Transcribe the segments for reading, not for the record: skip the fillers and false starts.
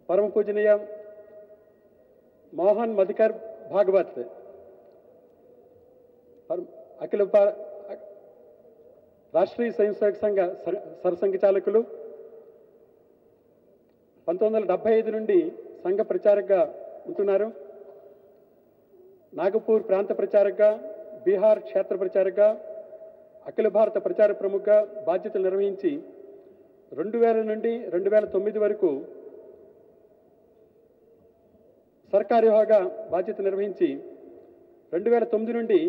परम पूजनीय मोहन मधुकर भागवत अखिल राष्ट्रीय स्वयंसेवक संघ सरसंघचालకులు 1975 నుండి సంఘ ప్రచారకగా ఉంటున్నారు. నాగపూర్ ప్రాంత ప్రచారకగా, బీహార్ క్షేత్ర ప్రచారకగా, అఖిల భారత ప్రచార ప్రముఖగా బాధ్యతలు నిర్వహించి 2000 నుండి 2009 వరకు సర్కారీ హోదా బాధ్యత నిర్వహించి 2009 నుండి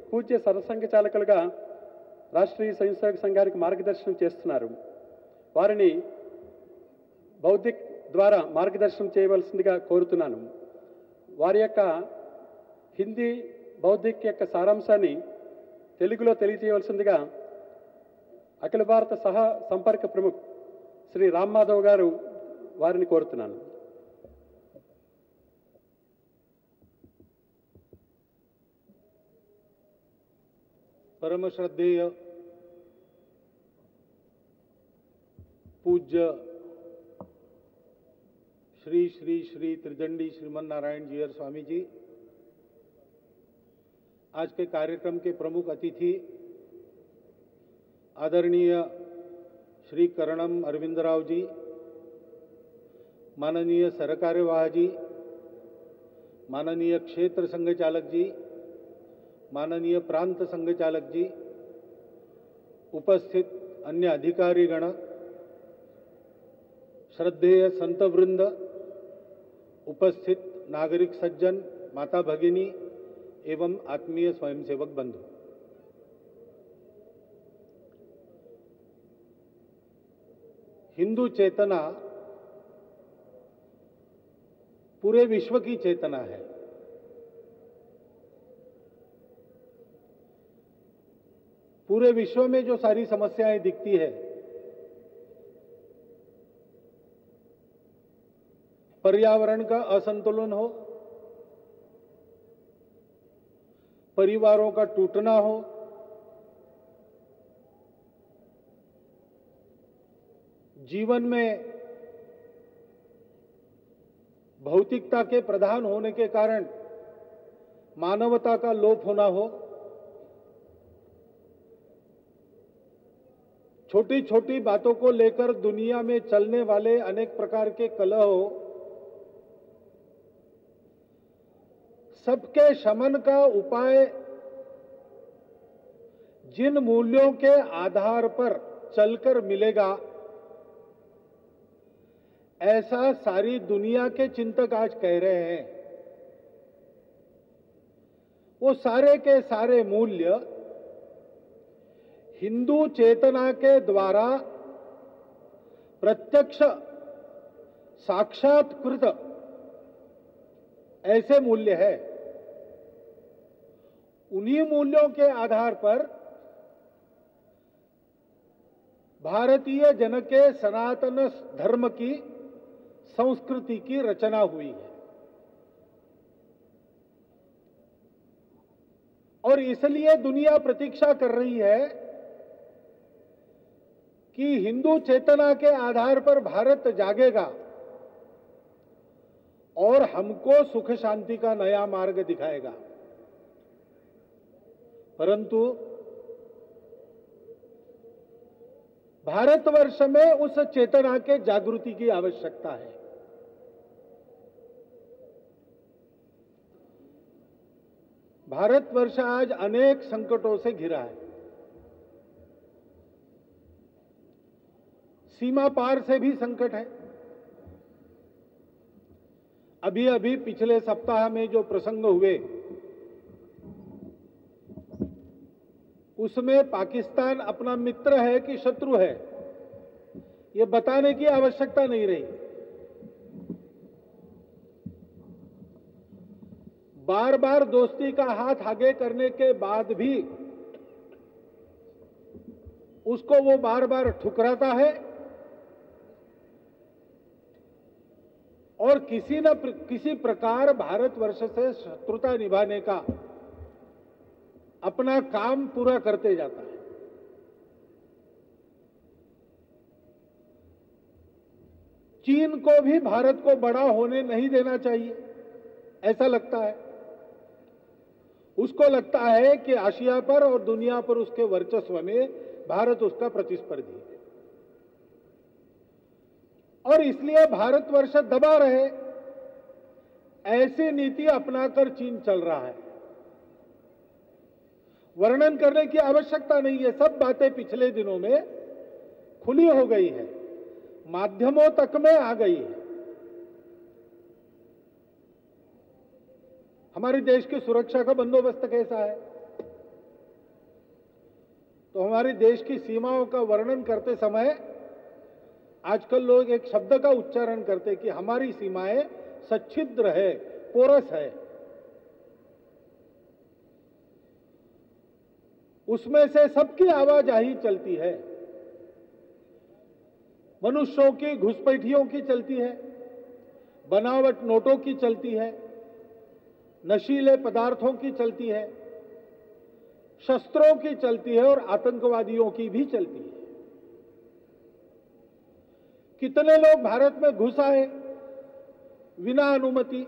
పూజ్య సర్వసంఘచాలకులుగా రాష్ట్రీయ స్వయంసేవక సంఘానికి మార్గదర్శనం చేస్తున్నారు. వారిని బౌద్ధిక్ ద్వారా మార్గదర్శనం చేయవలసిందిగా కోరుతున్నాను. వారి యొక్క హిందీ బౌద్ధిక్ యొక్క సారాంశాన్ని తెలుగులో తెలియజేయవలసిందిగా అఖిల భారత సహా సంపర్క ప్రముఖ్ శ్రీ రామ్ మాధవ్ గారు వారిని కోరుతున్నాను. परम श्रद्धेय पूज्य श्री श्री श्री त्रिदंडी श्रीमन नारायण जीयर स्वामी जी, आज के कार्यक्रम के प्रमुख अतिथि आदरणीय श्री करणम अरविंदराव जी, माननीय सरकार्यवाह जी, माननीय क्षेत्र संघचालक जी, माननीय प्रांत संघचालक जी, उपस्थित अन्य अधिकारीगण, श्रद्धेय संतवृंद, उपस्थित नागरिक सज्जन, माता भगिनी एवं आत्मीय स्वयंसेवक बंधु, हिंदू चेतना पूरे विश्व की चेतना है. पूरे विश्व में जो सारी समस्याएं दिखती है, पर्यावरण का असंतुलन हो, परिवारों का टूटना हो, जीवन में भौतिकता के प्रधान होने के कारण मानवता का लोप होना हो, छोटी छोटी बातों को लेकर दुनिया में चलने वाले अनेक प्रकार के कलह हो, सबके शमन का उपाय जिन मूल्यों के आधार पर चलकर मिलेगा, ऐसा सारी दुनिया के चिंतक आज कह रहे हैं. वो सारे के सारे मूल्य हिंदू चेतना के द्वारा प्रत्यक्ष साक्षात्कृत ऐसे मूल्य है. उन्हीं मूल्यों के आधार पर भारतीय जन के सनातन धर्म की संस्कृति की रचना हुई है. और इसलिए दुनिया प्रतीक्षा कर रही है कि हिंदू चेतना के आधार पर भारत जागेगा और हमको सुख शांति का नया मार्ग दिखाएगा. परंतु भारतवर्ष में उस चेतना के जागृति की आवश्यकता है. भारतवर्ष आज अनेक संकटों से घिरा है. सीमा पार से भी संकट है. अभी अभी पिछले सप्ताह में जो प्रसंग हुए, उसमें पाकिस्तान अपना मित्र है कि शत्रु है, यह बताने की आवश्यकता नहीं रही. बार बार दोस्ती का हाथ आगे करने के बाद भी उसको वो बार बार ठुकराता है और किसी न किसी प्रकार भारतवर्ष से शत्रुता निभाने का अपना काम पूरा करते जाता है. चीन को भी भारत को बड़ा होने नहीं देना चाहिए, ऐसा लगता है। उसको लगता है कि आशिया पर और दुनिया पर उसके वर्चस्व में भारत उसका प्रतिस्पर्धी है, और इसलिए भारतवर्ष दबा रहे ऐसी नीति अपनाकर चीन चल रहा है। वर्णन करने की आवश्यकता नहीं है, सब बातें पिछले दिनों में खुली हो गई है, माध्यमों तक में आ गई है। हमारे देश की सुरक्षा का बंदोबस्त कैसा है? तो हमारे देश की सीमाओं का वर्णन करते समय आजकल लोग एक शब्द का उच्चारण करते कि हमारी सीमाएं सच्छिद्र है, पोरस है। उसमें से सबकी आवाजाही चलती है, मनुष्यों की घुसपैठियों की चलती है, बनावट नोटों की चलती है, नशीले पदार्थों की चलती है, शस्त्रों की चलती है और आतंकवादियों की भी चलती है। कितने लोग भारत में घुस आए बिना अनुमति,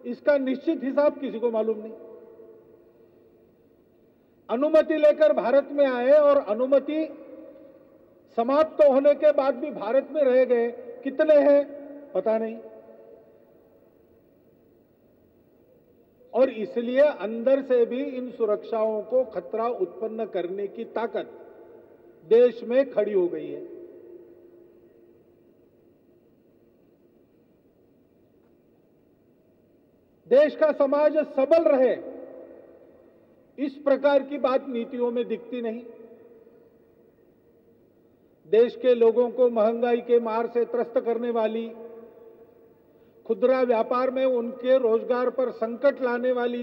इसका निश्चित हिसाब किसी को मालूम नहीं। अनुमति लेकर भारत में आए और अनुमति समाप्त होने के बाद भी भारत में रह गए कितने हैं पता नहीं। और इसलिए अंदर से भी इन सुरक्षाओं को खतरा उत्पन्न करने की ताकत देश में खड़ी हो गई है। देश का समाज सबल रहे, इस प्रकार की बात नीतियों में दिखती नहीं। देश के लोगों को महंगाई के मार से त्रस्त करने वाली, खुदरा व्यापार में उनके रोजगार पर संकट लाने वाली,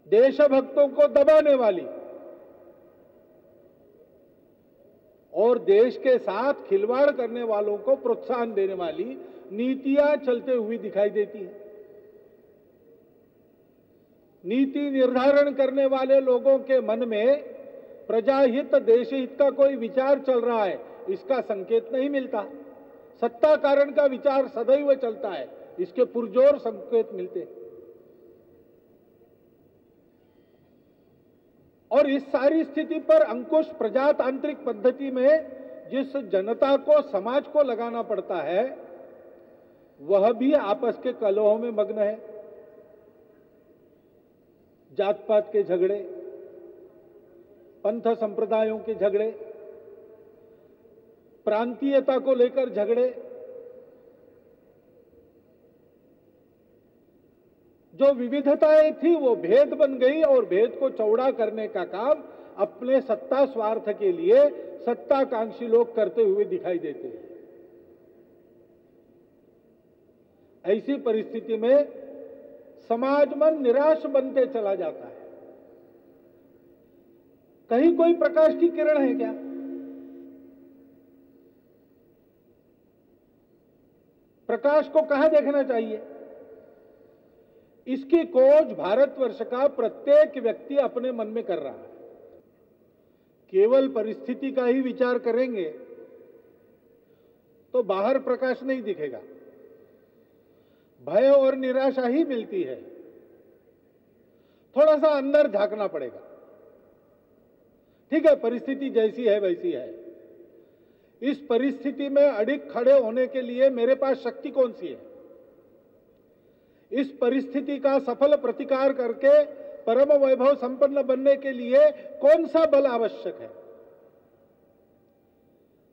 देशभक्तों को दबाने वाली और देश के साथ खिलवाड़ करने वालों को प्रोत्साहन देने वाली नीतियां चलते हुई दिखाई देती हैं। नीति निर्धारण करने वाले लोगों के मन में प्रजाहित, देशहित का कोई विचार चल रहा है, इसका संकेत नहीं मिलता। सत्ता कारण का विचार सदैव चलता है, इसके पुरजोर संकेत मिलते हैं। और इस सारी स्थिति पर अंकुश प्रजातांत्रिक पद्धति में जिस जनता को, समाज को लगाना पड़ता है, वह भी आपस के कलहों में मग्न है। जात पात के झगड़े, पंथ संप्रदायों के झगड़े, प्रांतीयता को लेकर झगड़े, जो विविधताएं थी वो भेद बन गई और भेद को चौड़ा करने का काम अपने सत्ता स्वार्थ के लिए सत्ताकांक्षी लोग करते हुए दिखाई देते हैं। ऐसी परिस्थिति में समाज मन निराश बनते चला जाता है। कहीं कोई प्रकाश की किरण है क्या? प्रकाश को कहां देखना चाहिए? इसकी खोज भारतवर्ष का प्रत्येक व्यक्ति अपने मन में कर रहा है। केवल परिस्थिति का ही विचार करेंगे तो बाहर प्रकाश नहीं दिखेगा, भय और निराशा ही मिलती है। थोड़ा सा अंदर झांकना पड़ेगा। ठीक है, परिस्थिति जैसी है वैसी है। इस परिस्थिति में अडिग खड़े होने के लिए मेरे पास शक्ति कौन सी है? इस परिस्थिति का सफल प्रतिकार करके परम वैभव संपन्न बनने के लिए कौन सा बल आवश्यक है?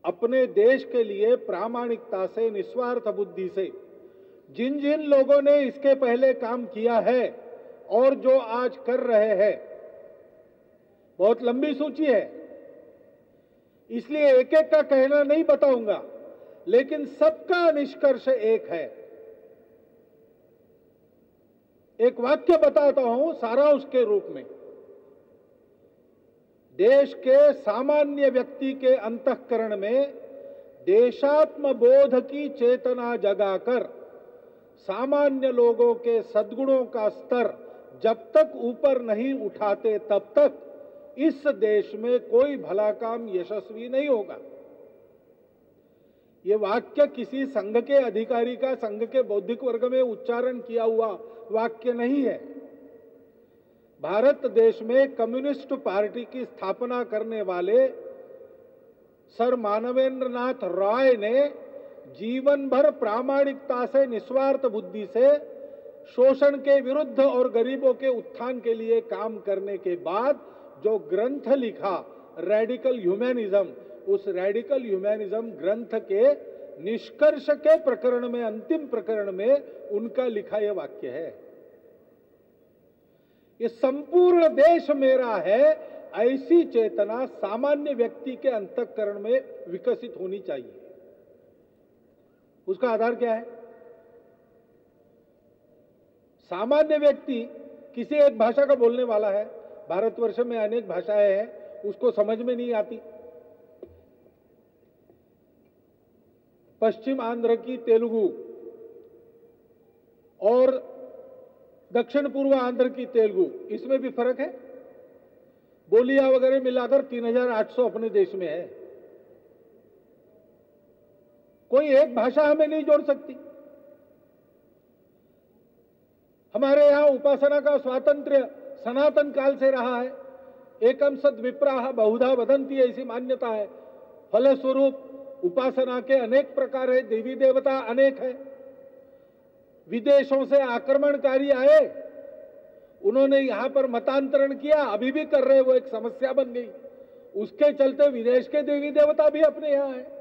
अपने देश के लिए प्रामाणिकता से, निस्वार्थ बुद्धि से जिन जिन लोगों ने इसके पहले काम किया है और जो आज कर रहे हैं, बहुत लंबी सूची है, इसलिए एक एक का कहना नहीं बताऊंगा, लेकिन सबका निष्कर्ष एक है। एक वाक्य बताता हूं सारा उसके रूप में। देश के सामान्य व्यक्ति के अंतःकरण में देशात्म बोध की चेतना जगाकर सामान्य लोगों के सद्गुणों का स्तर जब तक ऊपर नहीं उठाते तब तक इस देश में कोई भला काम यशस्वी नहीं होगा। ये वाक्य किसी संघ के अधिकारी का संघ के बौद्धिक वर्ग में उच्चारण किया हुआ वाक्य नहीं है। भारत देश में कम्युनिस्ट पार्टी की स्थापना करने वाले सर मानवेंद्र नाथ रॉय ने जीवन भर प्रामाणिकता से, निस्वार्थ बुद्धि से शोषण के विरुद्ध और गरीबों के उत्थान के लिए काम करने के बाद जो ग्रंथ लिखा रेडिकल ह्यूमैनिज्म, उस रेडिकल ह्यूमैनिज्म ग्रंथ के निष्कर्ष के प्रकरण में, अंतिम प्रकरण में उनका लिखा यह वाक्य है, ये संपूर्ण देश मेरा है, ऐसी चेतना सामान्य व्यक्ति के अंतःकरण में विकसित होनी चाहिए। उसका आधार क्या है? सामान्य व्यक्ति किसी एक भाषा का बोलने वाला है, भारतवर्ष में अनेक भाषाएं हैं, उसको समझ में नहीं आती। पश्चिम आंध्र की तेलुगु और दक्षिण पूर्व आंध्र की तेलुगु, इसमें भी फर्क है। बोलियां वगैरह मिलाकर 3800 अपने देश में है। कोई एक भाषा हमें नहीं जोड़ सकती। हमारे यहां उपासना का स्वातंत्र्य सनातन काल से रहा है। एकम सद विप्राह बहुधा वदंती, ऐसी मान्यता है। फलस्वरूप उपासना के अनेक प्रकार है, देवी देवता अनेक है। विदेशों से आक्रमणकारी आए, उन्होंने यहां पर मतांतरण किया, अभी भी कर रहे, वो एक समस्या बन गई। उसके चलते विदेश के देवी देवता भी अपने यहां है।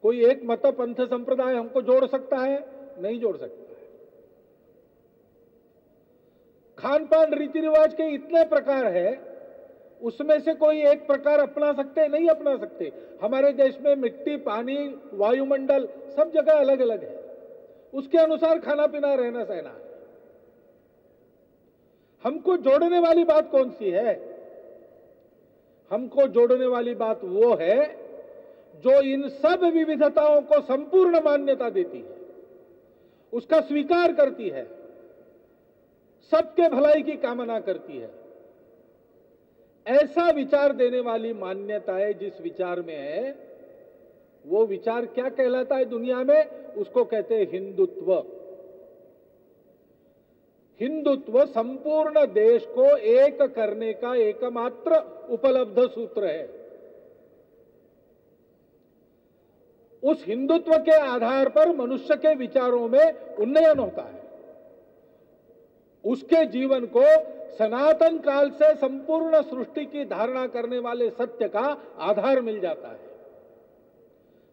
कोई एक मत पंथ संप्रदाय हमको जोड़ सकता है? नहीं जोड़ सकता है। खान पान रीति रिवाज के इतने प्रकार है, उसमें से कोई एक प्रकार अपना सकते हैं? नहीं अपना सकते। हमारे देश में मिट्टी, पानी, वायुमंडल सब जगह अलग अलग है, उसके अनुसार खाना पीना, रहना सहना है। हमको जोड़ने वाली बात कौन सी है? हमको जोड़ने वाली बात वो है जो इन सब विविधताओं को संपूर्ण मान्यता देती है, उसका स्वीकार करती है, सबके भलाई की कामना करती है। ऐसा विचार देने वाली मान्यताएं जिस विचार में है, वो विचार क्या कहलाता है दुनिया में? उसको कहते हैं हिंदुत्व। हिंदुत्व संपूर्ण देश को एक करने का एकमात्र उपलब्ध सूत्र है। उस हिंदुत्व के आधार पर मनुष्य के विचारों में उन्नयन होता है। उसके जीवन को सनातन काल से संपूर्ण सृष्टि की धारणा करने वाले सत्य का आधार मिल जाता है।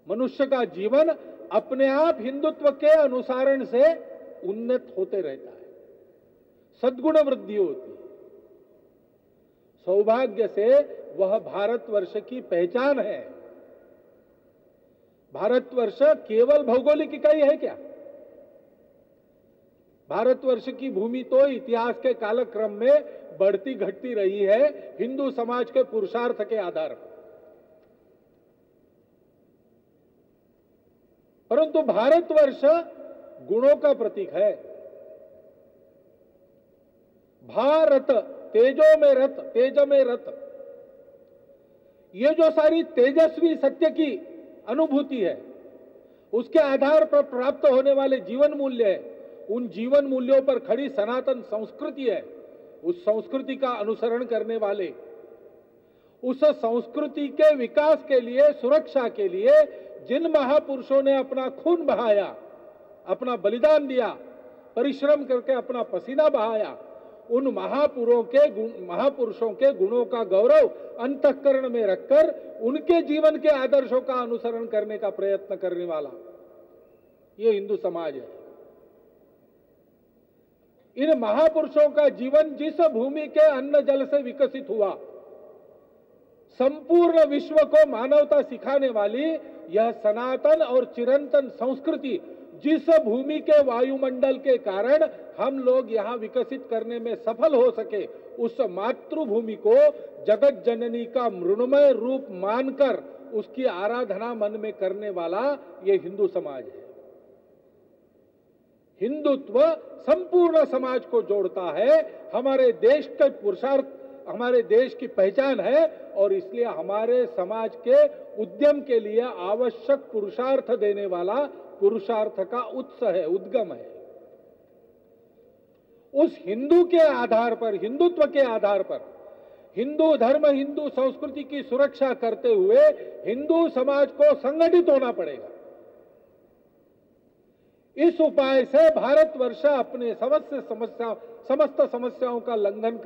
मनुष्य का जीवन अपने आप हिंदुत्व के अनुसारण से उन्नत होते रहता है, सद्गुण वृद्धि होती है। सौभाग्य से वह भारतवर्ष की पहचान है। भारतवर्ष केवल भौगोलिक इकाई है क्या? भारतवर्ष की भूमि तो इतिहास के कालक्रम में बढ़ती घटती रही है हिंदू समाज के पुरुषार्थ के आधार पर। परंतु भारतवर्ष गुणों का प्रतीक है। भारत तेजो में रत, तेज में रत, ये जो सारी तेजस्वी सत्य की अनुभूति है, उसके आधार पर प्राप्त होने वाले जीवन मूल्य है, उन जीवन मूल्यों पर खड़ी सनातन संस्कृति है। उस संस्कृति का अनुसरण करने वाले, उस संस्कृति के विकास के लिए, सुरक्षा के लिए जिन महापुरुषों ने अपना खून बहाया, अपना बलिदान दिया, परिश्रम करके अपना पसीना बहाया, उन महापुरुषों के गुणों का गौरव अंतःकरण में रखकर उनके जीवन के आदर्शों का अनुसरण करने का प्रयत्न करने वाला ये हिंदू समाज है। इन महापुरुषों का जीवन जिस भूमि के अन्न जल से विकसित हुआ, संपूर्ण विश्व को मानवता सिखाने वाली यह सनातन और चिरंतन संस्कृति जिस भूमि के वायुमंडल के कारण हम लोग यहां विकसित करने में सफल हो सके, उस मातृभूमि को जगत जननी का मृण्मय रूप मानकर उसकी आराधना मन में करने वाला ये हिंदू समाज है। हिंदुत्व संपूर्ण समाज को जोड़ता है। हमारे देश के पुरुषार्थ हमारे देश की पहचान है और इसलिए हमारे समाज के उद्यम के लिए आवश्यक पुरुषार्थ देने वाला पुरुषार्थ का उत्स है, उद्गम है। उस हिंदू के आधार पर, हिंदुत्व के आधार पर, हिंदू धर्म, हिंदू संस्कृति की सुरक्षा करते हुए हिंदू समाज को संगठित होना पड़ेगा। इस उपाय से भारतवर्ष अपने समस्त समस्याओं का उल्लंघन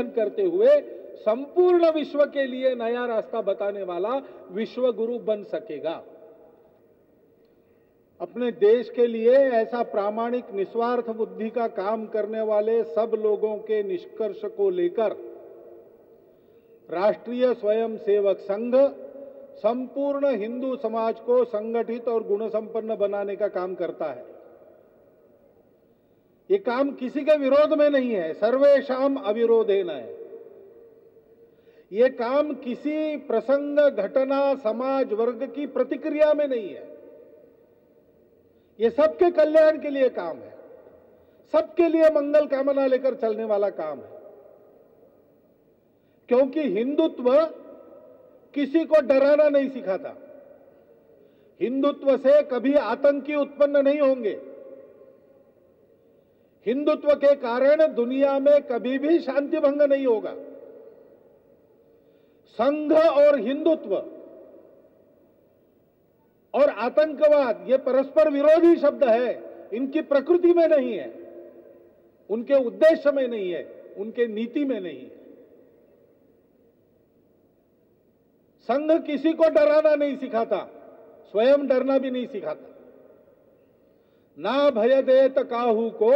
करते हुए संपूर्ण विश्व के लिए नया रास्ता बताने वाला विश्व गुरु बन सकेगा। अपने देश के लिए ऐसा प्रामाणिक निस्वार्थ बुद्धि का काम करने वाले सब लोगों के निष्कर्ष को लेकर राष्ट्रीय स्वयंसेवक संघ संपूर्ण हिंदू समाज को संगठित और गुणसंपन्न बनाने का काम करता है। ये काम किसी के विरोध में नहीं है, सर्वेषाम अविरोधेन है। ये काम किसी प्रसंग, घटना, समाज, वर्ग की प्रतिक्रिया में नहीं है। ये सबके कल्याण के लिए काम है, सबके लिए मंगल कामना लेकर चलने वाला काम है। क्योंकि हिंदुत्व किसी को डराना नहीं सिखाता। हिंदुत्व से कभी आतंकी उत्पन्न नहीं होंगे। हिंदुत्व के कारण दुनिया में कभी भी शांति भंग नहीं होगा। संघ और हिंदुत्व और आतंकवाद ये परस्पर विरोधी शब्द है। इनकी प्रकृति में नहीं है, उनके उद्देश्य में नहीं है, उनके नीति में नहीं है। संघ किसी को डराना नहीं सिखाता, स्वयं डरना भी नहीं सिखाता। ना भय देत काहू को,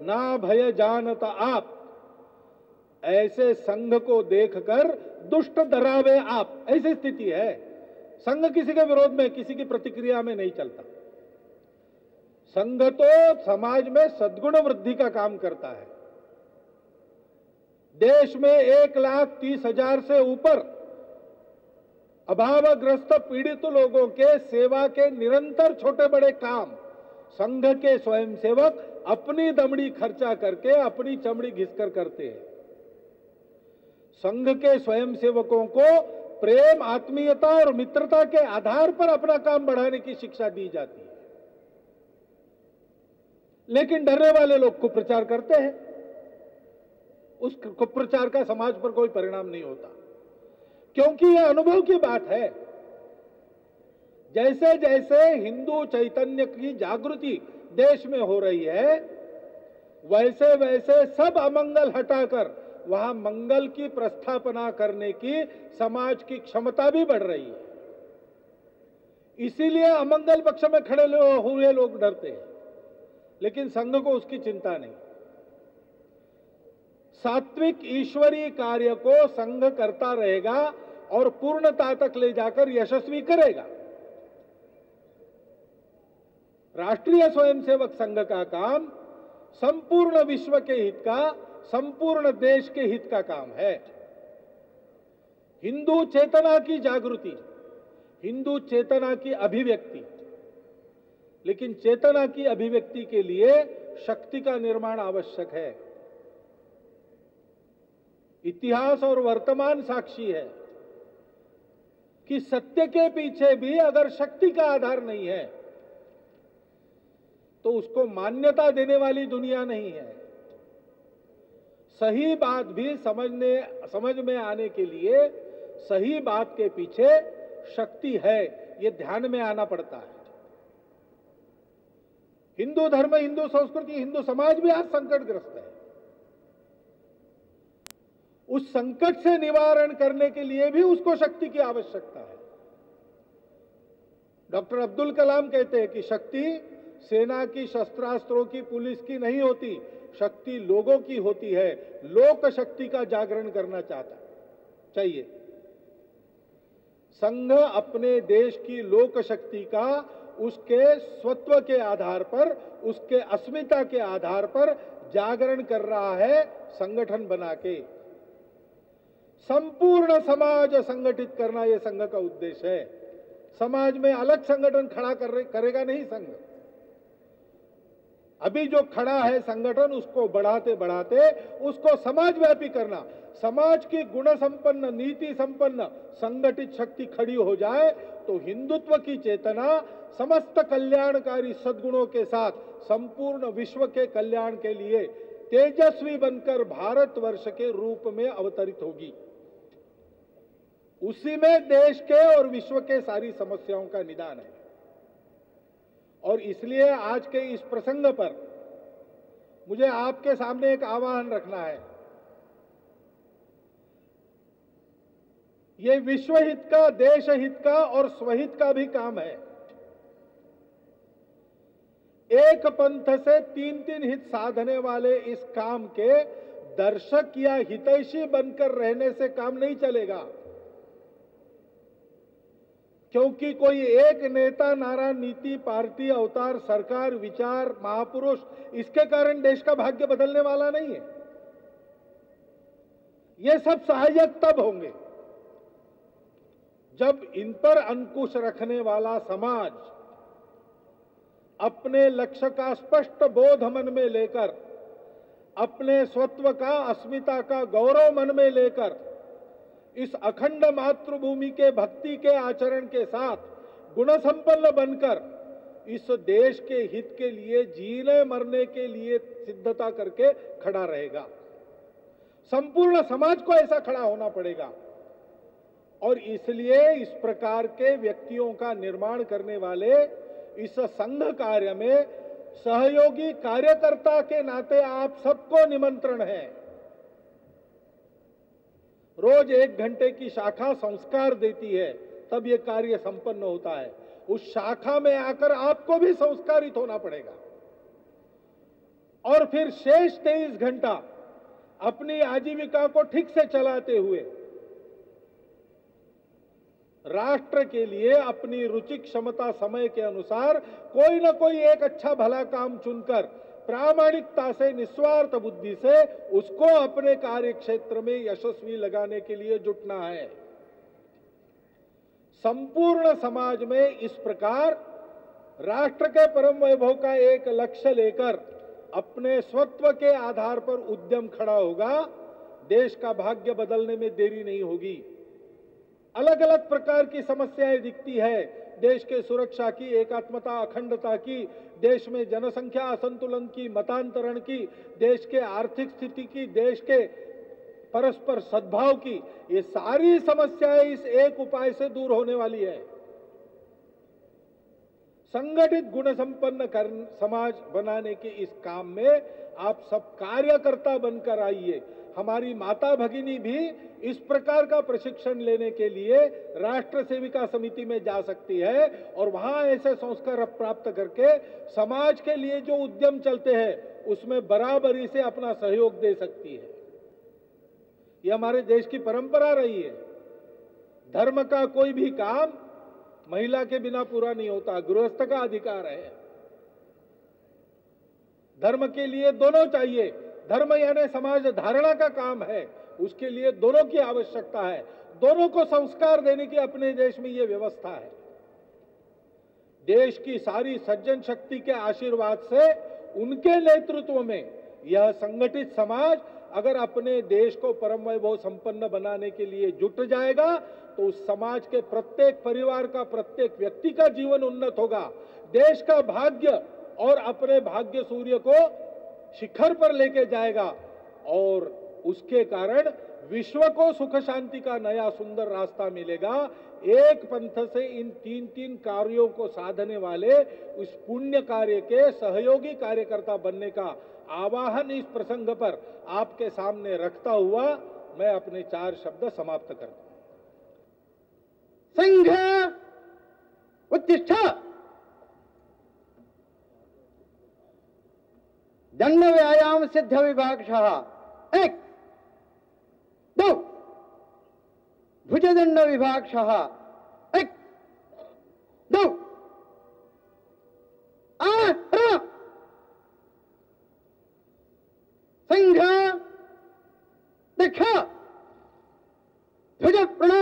ना भय जानत आप। ऐसे संघ को देखकर दुष्ट डरावे आप, ऐसी स्थिति है। संघ किसी के विरोध में, किसी की प्रतिक्रिया में नहीं चलता। संघ तो समाज में सद्गुण वृद्धि का काम करता है। देश में 1,30,000 से ऊपर अभावग्रस्त पीड़ित लोगों के सेवा के निरंतर छोटे बड़े काम संघ के स्वयंसेवक अपनी दमड़ी खर्चा करके, अपनी चमड़ी घिसकर करते हैं। संघ के स्वयंसेवकों को प्रेम, आत्मीयता और मित्रता के आधार पर अपना काम बढ़ाने की शिक्षा दी जाती है। लेकिन डरने वाले लोग कुप्रचार करते हैं। उस कुप्रचार का समाज पर कोई परिणाम नहीं होता, क्योंकि यह अनुभव की बात है। जैसे जैसे हिंदू चैतन्य की जागृति देश में हो रही है, वैसे वैसे सब अमंगल हटाकर वहां मंगल की प्रस्थापना करने की समाज की क्षमता भी बढ़ रही है। इसीलिए अमंगल पक्ष में खड़े हुए लोग डरते हैं, लेकिन संघ को उसकी चिंता नहीं। सात्विक ईश्वरीय कार्य को संघ करता रहेगा और पूर्णता तक ले जाकर यशस्वी करेगा। राष्ट्रीय स्वयंसेवक संघ का काम संपूर्ण विश्व के हित का, संपूर्ण देश के हित का काम है। हिंदू चेतना की जागृति, हिंदू चेतना की अभिव्यक्ति। लेकिन चेतना की अभिव्यक्ति के लिए शक्ति का निर्माण आवश्यक है। इतिहास और वर्तमान साक्षी है कि सत्य के पीछे भी अगर शक्ति का आधार नहीं है तो उसको मान्यता देने वाली दुनिया नहीं है। सही बात भी समझ में आने के लिए सही बात के पीछे शक्ति है, यह ध्यान में आना पड़ता है। हिंदू धर्म, हिंदू संस्कृति, हिंदू समाज भी आज संकटग्रस्त है। उस संकट से निवारण करने के लिए भी उसको शक्ति की आवश्यकता है। डॉक्टर अब्दुल कलाम कहते हैं कि शक्ति सेना की, शस्त्रास्त्रों की, पुलिस की नहीं होती, शक्ति लोगों की होती है। लोक शक्ति का जागरण करना चाहिए। संघ अपने देश की लोक शक्ति का उसके स्वत्व के आधार पर, उसके अस्मिता के आधार पर जागरण कर रहा है। संगठन बना के संपूर्ण समाज संगठित करना यह संघ का उद्देश्य है। समाज में अलग संगठन खड़ा करेगा नहीं संघ। अभी जो खड़ा है संगठन, उसको बढ़ाते बढ़ाते उसको समाजव्यापी करना। समाज की गुण संपन्न, नीति संपन्न संगठित शक्ति खड़ी हो जाए तो हिंदुत्व की चेतना समस्त कल्याणकारी सद्गुणों के साथ संपूर्ण विश्व के कल्याण के लिए तेजस्वी बनकर भारतवर्ष के रूप में अवतरित होगी। उसी में देश के और विश्व के सारी समस्याओं का निदान है। और इसलिए आज के इस प्रसंग पर मुझे आपके सामने एक आह्वान रखना है। ये विश्व हित का, देश हित का और स्वहित का भी काम है। एक पंथ से तीन तीन हित साधने वाले इस काम के दर्शक या हितैषी बनकर रहने से काम नहीं चलेगा। क्योंकि कोई एक नेता, नारा, नीति, पार्टी, अवतार, सरकार, विचार, महापुरुष, इसके कारण देश का भाग्य बदलने वाला नहीं है। ये सब सहायक तब होंगे जब इन पर अंकुश रखने वाला समाज अपने लक्ष्य का स्पष्ट बोध मन में लेकर, अपने स्वत्व का, अस्मिता का गौरव मन में लेकर, इस अखंड मातृभूमि के भक्ति के आचरण के साथ गुण संपन्न बनकर इस देश के हित के लिए जीने मरने के लिए सिद्धता करके खड़ा रहेगा। संपूर्ण समाज को ऐसा खड़ा होना पड़ेगा। और इसलिए इस प्रकार के व्यक्तियों का निर्माण करने वाले इस संघ कार्य में सहयोगी कार्यकर्ता के नाते आप सबको निमंत्रण है। रोज 1 घंटे की शाखा संस्कार देती है, तब यह कार्य संपन्न होता है। उस शाखा में आकर आपको भी संस्कारित होना पड़ेगा। और फिर शेष 23 घंटा अपनी आजीविका को ठीक से चलाते हुए राष्ट्र के लिए अपनी रुचि, क्षमता, समय के अनुसार कोई ना कोई एक अच्छा भला काम चुनकर प्रामाणिकता से, निस्वार्थ बुद्धि से उसको अपने कार्य क्षेत्र में यशस्वी लगाने के लिए जुटना है। संपूर्ण समाज में इस प्रकार राष्ट्र के परम वैभव का एक लक्ष्य लेकर अपने स्वत्व के आधार पर उद्यम खड़ा होगा, देश का भाग्य बदलने में देरी नहीं होगी। अलग अलग प्रकार की समस्याएं दिखती है, देश के सुरक्षा की, एकात्मता, अखंडता की, देश में जनसंख्या असंतुलन की, मतांतरण की, देश के आर्थिक स्थिति की, देश के परस्पर सद्भाव की, ये सारी समस्याएं इस एक उपाय से दूर होने वाली है। संगठित गुण संपन्न समाज बनाने के इस काम में आप सब कार्यकर्ता बनकर आइए। हमारी माता भगिनी भी इस प्रकार का प्रशिक्षण लेने के लिए राष्ट्र सेविका समिति में जा सकती है और वहां ऐसे संस्कार प्राप्त करके समाज के लिए जो उद्यम चलते हैं उसमें बराबरी से अपना सहयोग दे सकती है। यह हमारे देश की परंपरा रही है। धर्म का कोई भी काम महिला के बिना पूरा नहीं होता, गृहस्थ का अधिकार है। धर्म के लिए दोनों चाहिए। धर्म यानी समाज धारणा का काम है, उसके लिए दोनों की आवश्यकता है। दोनों को संस्कार देने की अपने देश में यह व्यवस्था है। देश की सारी सज्जन शक्ति के आशीर्वाद से उनके नेतृत्व में यह संगठित समाज अगर अपने देश को परम वैभव संपन्न बनाने के लिए जुट जाएगा तो उस समाज के प्रत्येक परिवार का, प्रत्येक व्यक्ति का जीवन उन्नत होगा। देश का भाग्य और अपने भाग्य सूर्य को शिखर पर लेके जाएगा और उसके कारण विश्व को सुख शांति का नया सुंदर रास्ता मिलेगा। एक पंथ से इन 3 कार्यों को साधने वाले उस पुण्य कार्य के सहयोगी कार्यकर्ता बनने का आवाहन इस प्रसंग पर आपके सामने रखता हुआ मैं अपने 4 शब्द समाप्त करता हूं। संघ उत्तिष्ठ, दंड व्यायाम सिद्ध विभागशः 1 2 भुजदंड विभागशः 1 2 संघ दीक्षा ध्वज प्रणाम।